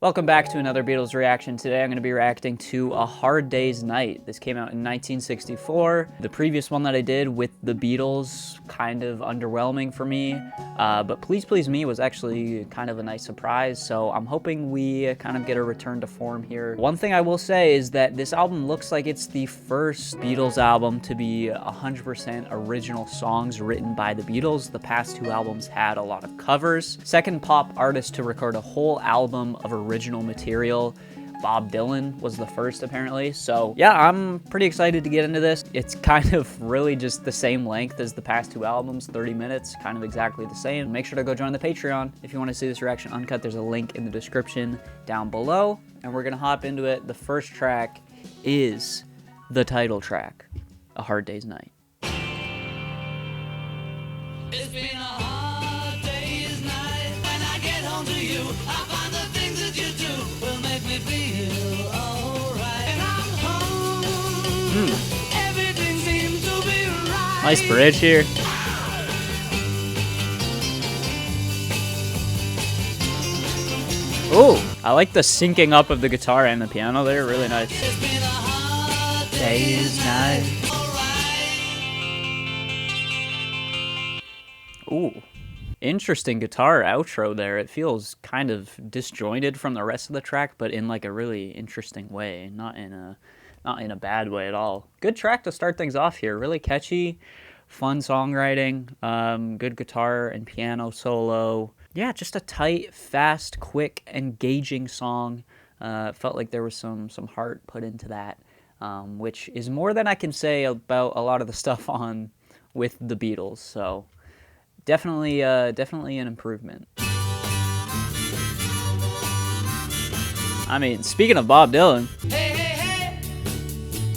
Welcome back to another Beatles reaction. Today I'm going to be reacting to A Hard Day's Night. This came out in 1964. The previous one that I did with the Beatles, kind of underwhelming for me, but Please Please Me was actually kind of a nice surprise, so I'm hoping we kind of get a return to form here. One thing I will say is that this album looks like it's the first Beatles album to be 100% original songs written by the Beatles. The past two albums had a lot of covers. Second pop artist to record a whole album of original material. Bob Dylan was the first, apparently. So yeah, I'm pretty excited to get into this. It's kind of really just the same length as the past two albums, 30 minutes, kind of exactly the same. Make sure to go join the Patreon if you want to see this reaction uncut. There's a link in the description down below, and we're gonna hop into it. The first track is the title track, A Hard Day's Night. It's been a hard day's night. When I get home to you, I find the things that you do will make me feel alright. And I'm home. Everything seems to be right. Nice bridge here. Oh, I like the syncing up of the guitar and the piano there. Really nice. It's been a hard Day's night. Ooh, interesting guitar outro there. It feels kind of disjointed from the rest of the track, but in like a really interesting way, not in a bad way at all. Good track to start things off here. Really catchy, fun songwriting, good guitar and piano solo. Yeah, just a tight, fast, quick, engaging song. Felt like there was some heart put into that, which is more than I can say about a lot of the stuff on with the Beatles. So definitely an improvement. I mean, speaking of Bob Dylan, Hey, hey, hey.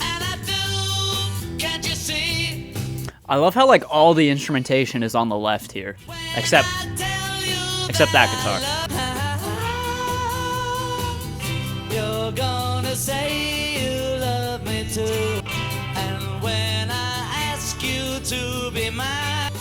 And I do, can't you see? I love how like all the instrumentation is on the left here, except that guitar. You're gonna say you love me too. And when I ask you to be mine.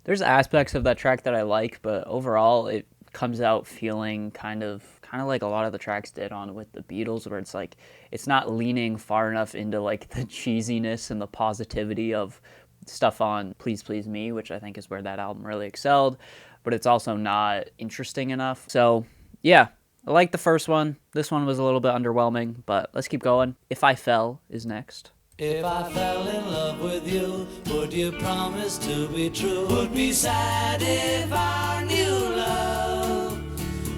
There's aspects of that track that I like, but overall it comes out feeling kind of like a lot of the tracks did on with the Beatles, where it's like it's not leaning far enough into like the cheesiness and the positivity of stuff on Please Please Me, which I think is where that album really excelled, but it's also not interesting enough. So yeah, I like the first one. This one was a little bit underwhelming, but let's keep going. If I Fell is next. If I fell in love with you, would you promise to be true? Would be sad if our new love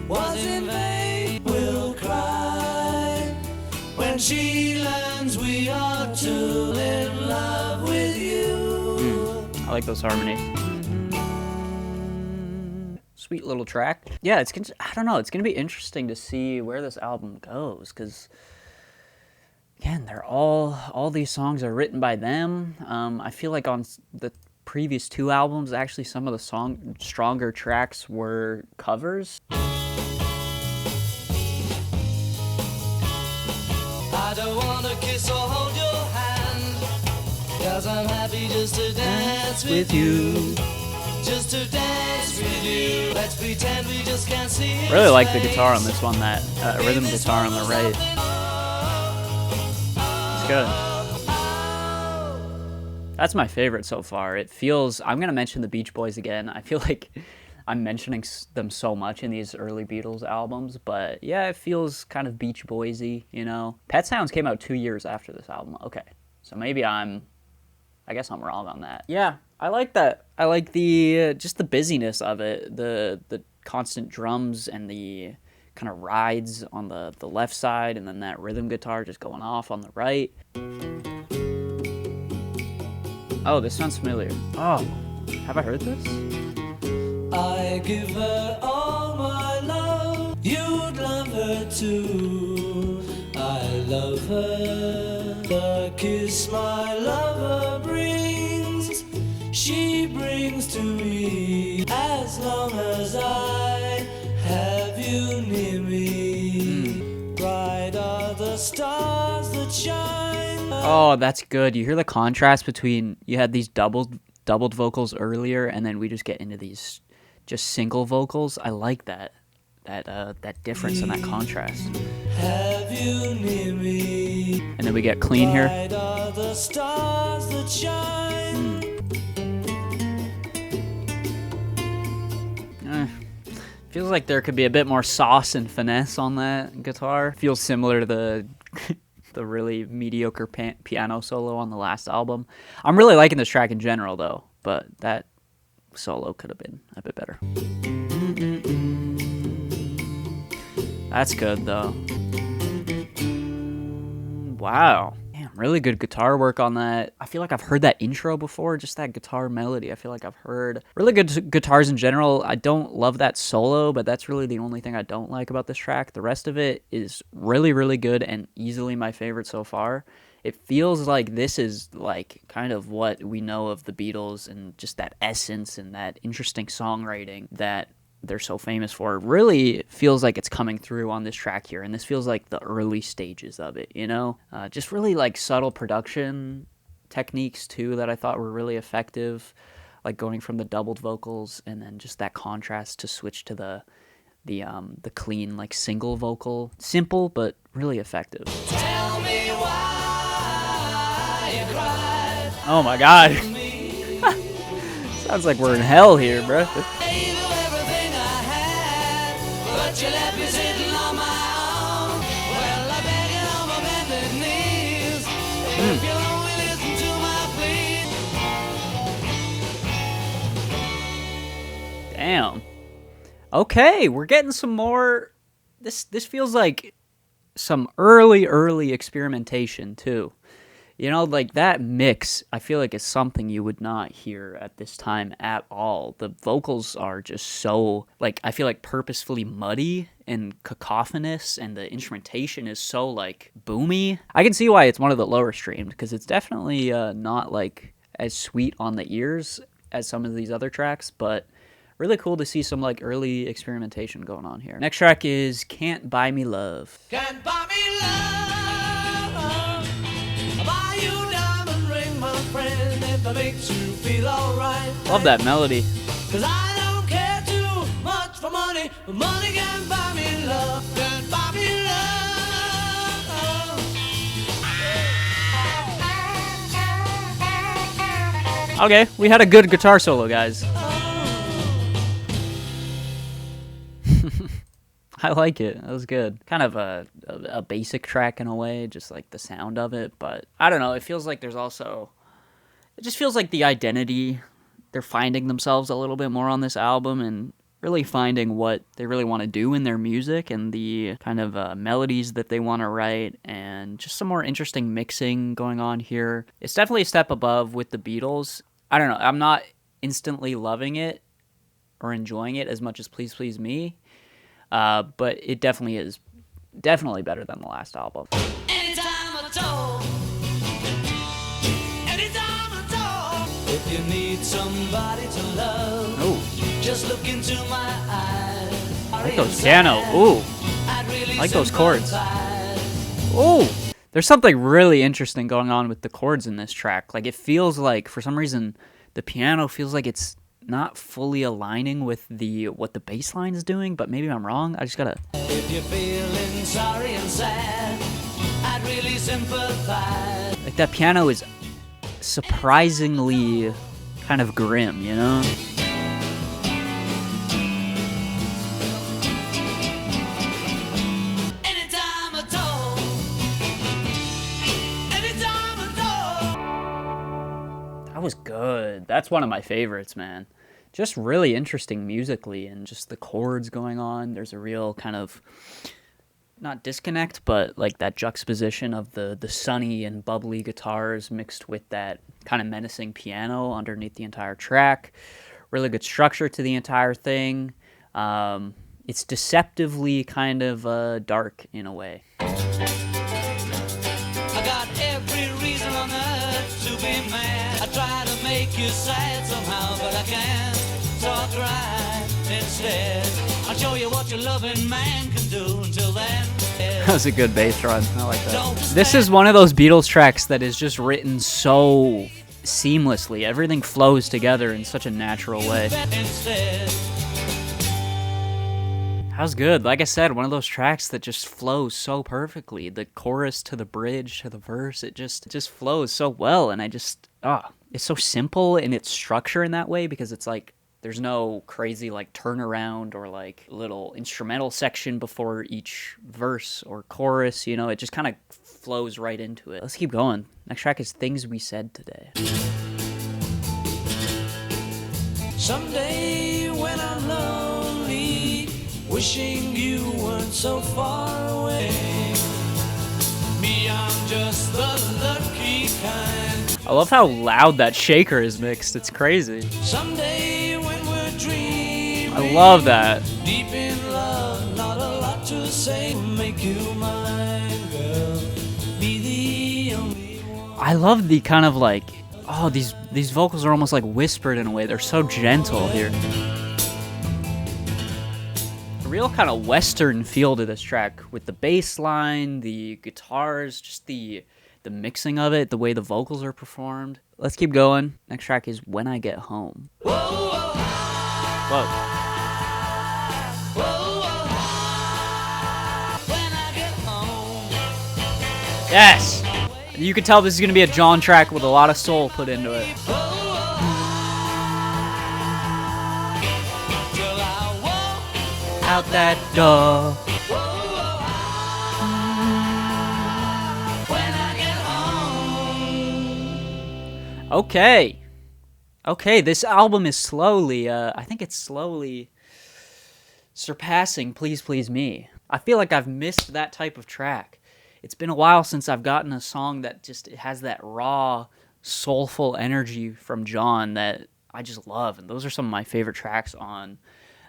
was in vain. We'll cry when she learns we are two in love with you. I like those harmonies. Sweet little track. Yeah, I don't know. It's gonna be interesting to see where this album goes, because again, they're all these songs are written by them. I feel like on the previous two albums, actually some of the stronger tracks were covers. I don't wanna kiss or hold your hand, 'cause I'm happy just to dance with you. Just to dance with you. Let's pretend we just can't see his Really like the face. guitar on this one, that rhythm guitar on the right. It's good. That's my favorite so far. It feels, I'm going to mention the Beach Boys again. I feel like I'm mentioning them so much in these early Beatles albums, but yeah, it feels kind of Beach Boysy, you know. Pet Sounds came out 2 years after this album. Okay, so maybe I guess I'm wrong on that. Yeah, I like that. I like the just the busyness of it, the constant drums and the kind of rides on the left side, and then that rhythm guitar just going off on the right. Oh, this sounds familiar. Oh, have I heard this? I give her all my love. You'd love her too. I love her. The kiss my lover brings, she brings to me. As long as I have you near me, bright are the stars that shine. Oh, that's good. You hear the contrast between, you had these doubled vocals earlier, and then we just get into these just single vocals. I like that. that difference and that contrast. Have you near me? And then we get clean here. Bright are the stars that shine. Feels like there could be a bit more sauce and finesse on that guitar. Feels similar to the the really mediocre piano solo on the last album. I'm really liking this track in general though, but that solo could have been a bit better. That's good though. Wow. Damn, really good guitar work on that. I feel like I've heard that intro before, just that guitar melody. I feel like I've heard really good guitars in general. I don't love that solo, but that's really the only thing I don't like about this track. The rest of it is really, really good and easily my favorite so far. It feels like this is like kind of what we know of the Beatles and just that essence and that interesting songwriting that they're so famous for. It really feels like it's coming through on this track here, and this feels like the early stages of it, you know? Just really like subtle production techniques too that I thought were really effective, like going from the doubled vocals and then just that contrast to switch to the clean like single vocal. Simple but really effective. Tell me why you cried. Oh my god. Sounds like we're in hell here, bro. But you left me sitting on my own. Well, I beg you on my bended knees. If you'll only listen to my plea. Damn. Okay, we're getting some more. This feels like some early experimentation too. You know, like that mix, I feel like is something you would not hear at this time at all. The vocals are just so, like, I feel like purposefully muddy and cacophonous, and the instrumentation is so, like, boomy. I can see why it's one of the lower streamed, because it's definitely not, like, as sweet on the ears as some of these other tracks, but really cool to see some, like, early experimentation going on here. Next track is Can't Buy Me Love. Can't buy me love. Buy you diamond ring, my friend, if it makes you feel alright. Love that melody. 'Cause I don't care too much for money, but money can't buy me love. Can't buy me love. Okay, we had a good guitar solo, guys. I like it. That was good. Kind of a basic track in a way, just like the sound of it. But I don't know. It feels like there's also... It just feels like the identity. They're finding themselves a little bit more on this album and really finding what they really want to do in their music and the kind of melodies that they want to write and just some more interesting mixing going on here. It's definitely a step above with the Beatles. I don't know. I'm not instantly loving it or enjoying it as much as Please Please Me. But it definitely is better than the last album. Anytime at all. Anytime at all. If you need somebody to love, Ooh, just look into my eyes. I like those piano. Ooh, I like those chords. Ooh, there's something really interesting going on with the chords in this track. Like, it feels like, for some reason, the piano feels like it's not fully aligning with what the bass line is doing, but maybe I'm wrong. I just gotta... If you're feeling sorry and sad, I'd really sympathize. Like, that piano is surprisingly kind of grim, you know? Anytime at all. Anytime at all. That was good. That's one of my favorites, man. Just really interesting musically, and just the chords going on. There's a real kind of, not disconnect, but like that juxtaposition of the sunny and bubbly guitars mixed with that kind of menacing piano underneath the entire track. Really good structure to the entire thing. It's deceptively kind of dark in a way. I got every reason on earth to be mad. I try to make you sad somehow, but I can't. So I'll cry instead. I'll show you what your loving man can do. Until then, That was a good bass run. I like that. This is one of those Beatles tracks that is just written so seamlessly. Everything flows together in such a natural way. instead. That was good. Like I said, one of those tracks that just flows so perfectly. The chorus to the bridge to the verse, it just flows so well. And it's so simple in its structure in that way, because it's like there's no crazy like turnaround or like little instrumental section before each verse or chorus. You know, it just kind of flows right into it. Let's keep going. Next track is Things We Said Today. Someday when I'm lonely, wishing you weren't so far away. Me, I'm just the lucky kind. I love how loud that shaker is mixed. It's crazy. Someday when we're dreaming, I love that. deep in love, not a lot to say. Make you mine, girl. Be the only one. I love the kind of like, oh, these vocals are almost like whispered in a way. They're so gentle here. A real kind of Western feel to this track with the bass line, the guitars, just the mixing of it, the way the vocals are performed. Let's keep going. Next track is When I Get Home. Whoa, whoa, Whoa. whoa, whoa. When I get home. Yes! You can tell this is going to be a John track with a lot of soul put into it. Till I walk Out that door. when I get home. Okay, this album is slowly, I think it's slowly surpassing Please Please Me. I feel like I've missed that type of track. It's been a while since I've gotten a song that just has that raw, soulful energy from John that I just love. And those are some of my favorite tracks on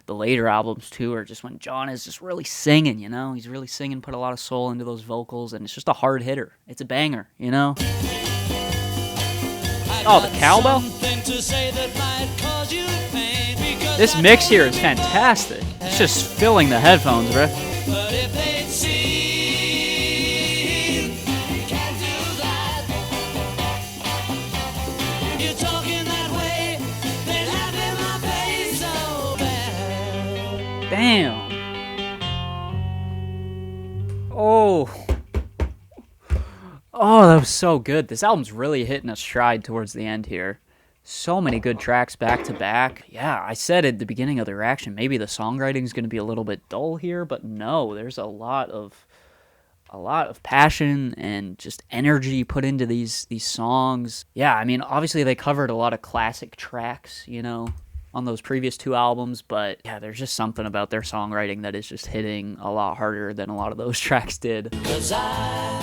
the later albums too, or just when John is just really singing, you know? He's really singing, put a lot of soul into those vocals, and it's just a hard hitter. It's a banger, you know? Oh, the cowbell? This mix here is fantastic. It's just filling the headphones, bro. But if they'd seen, can't do that. You're talking that way, they'd laugh in my face so bad. Bam. Oh, that was so good. This album's really hitting a stride towards the end here. So many good tracks back to back. Yeah, I said at the beginning of the reaction, maybe the songwriting is going to be a little bit dull here, but no, there's a lot of passion and just energy put into these songs. Yeah, I mean, obviously they covered a lot of classic tracks, you know, on those previous two albums, but yeah, there's just something about their songwriting that is just hitting a lot harder than a lot of those tracks did. 'Cause I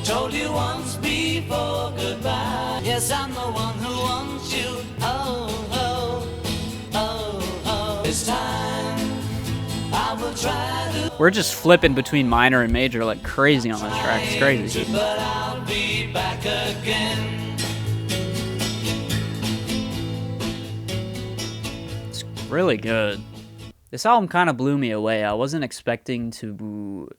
told you once before goodbye. Yes, I'm the one who wants you. Oh, oh, oh, oh. This time I will try to. We're just flipping between minor and major like crazy on this track. It's crazy. But I'll be back again. It's really good. This album kind of blew me away. I wasn't expecting to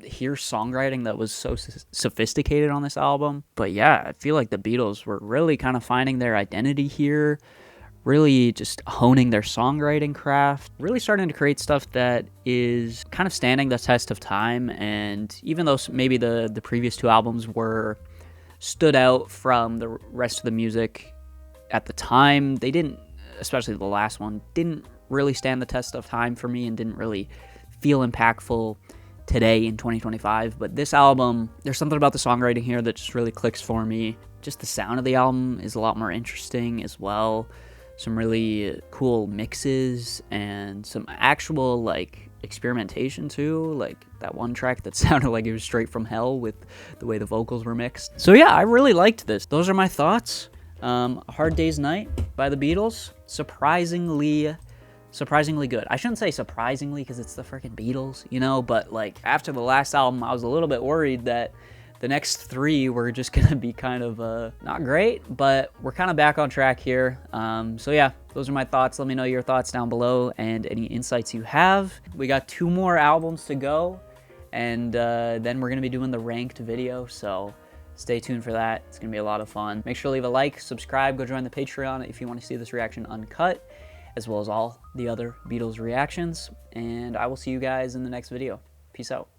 hear songwriting that was so sophisticated on this album. But yeah, I feel like the Beatles were really kind of finding their identity here, really just honing their songwriting craft, really starting to create stuff that is kind of standing the test of time. And even though maybe the previous two albums stood out from the rest of the music at the time, they didn't, especially the last one, didn't really stand the test of time for me and didn't really feel impactful today in 2025. But this album, there's something about the songwriting here that just really clicks for me. Just the sound of the album is a lot more interesting as well. Some really cool mixes and some actual like experimentation too, like that one track that sounded like it was straight from hell with the way the vocals were mixed. So yeah, I really liked this. Those are my thoughts. A Hard Day's Night by the Beatles, surprisingly good. I shouldn't say surprisingly because it's the freaking Beatles, you know, but like after the last album, I was a little bit worried that the next three were just gonna be kind of not great, but we're kind of back on track here. So yeah, those are my thoughts. Let me know your thoughts down below and any insights you have. We got 2 more albums to go, and then we're gonna be doing the ranked video, so stay tuned for that. It's gonna be a lot of fun. Make sure to leave a like, subscribe, go join the Patreon if you want to see this reaction uncut. as well as all the other Beatles reactions. And I will see you guys in the next video. Peace out.